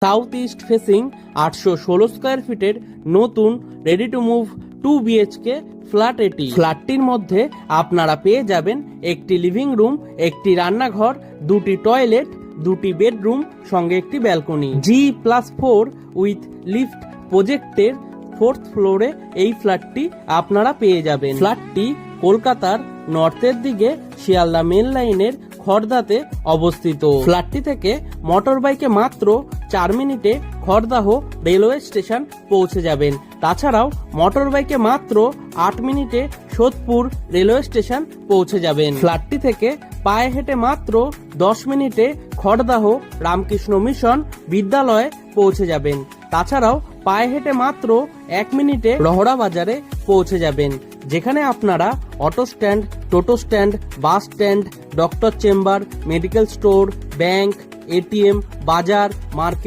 South east facing 816 square ফিটের নতুন ready to move 2 BHK flat এটি। ফ্ল্যাটটির মধ্যে আপনারা পেয়ে যাবেন একটি লিভিং রুম, একটি রান্নাঘর, দুটি টয়লেট, দুটি বেডরুম, সঙ্গে একটি ব্যালকনি। G+4 উইথ লিফট প্রজেক্টের 4th ফ্লোরে এই ফ্ল্যাটটি আপনারা পেয়ে যাবেন। ফ্ল্যাটটি কলকাতার নর্থের দিকে শিয়ালদা মেন লাইনের খড়দাতে অবস্থিত। ফ্ল্যাটটি থেকে মোটর বাইকে মাত্র 4 মিনিটে খড়দাহ রেলওয়ে স্টেশন পৌঁছে যাবেন। তাছাড়াও মোটর বাইকে মাত্র 8 মিনিটে সোদপুর রেলওয়ে স্টেশন পৌঁছে যাবেন। ফ্ল্যাটটি থেকে পায়ে হেঁটে মাত্র 10 মিনিটে খড়দাহ রামকৃষ্ণ মিশন বিদ্যালয়ে পৌঁছে যাবেন। তাছাড়াও পায়ে হেঁটে মাত্র 1 মিনিটে রহড়া বাজারে পৌঁছে যাবেন, যেখানে আপনারা অটো স্ট্যান্ড, টোটো stand, bus stand, doctor chamber, medical store, bank, ATM, বাজার, মার্কেট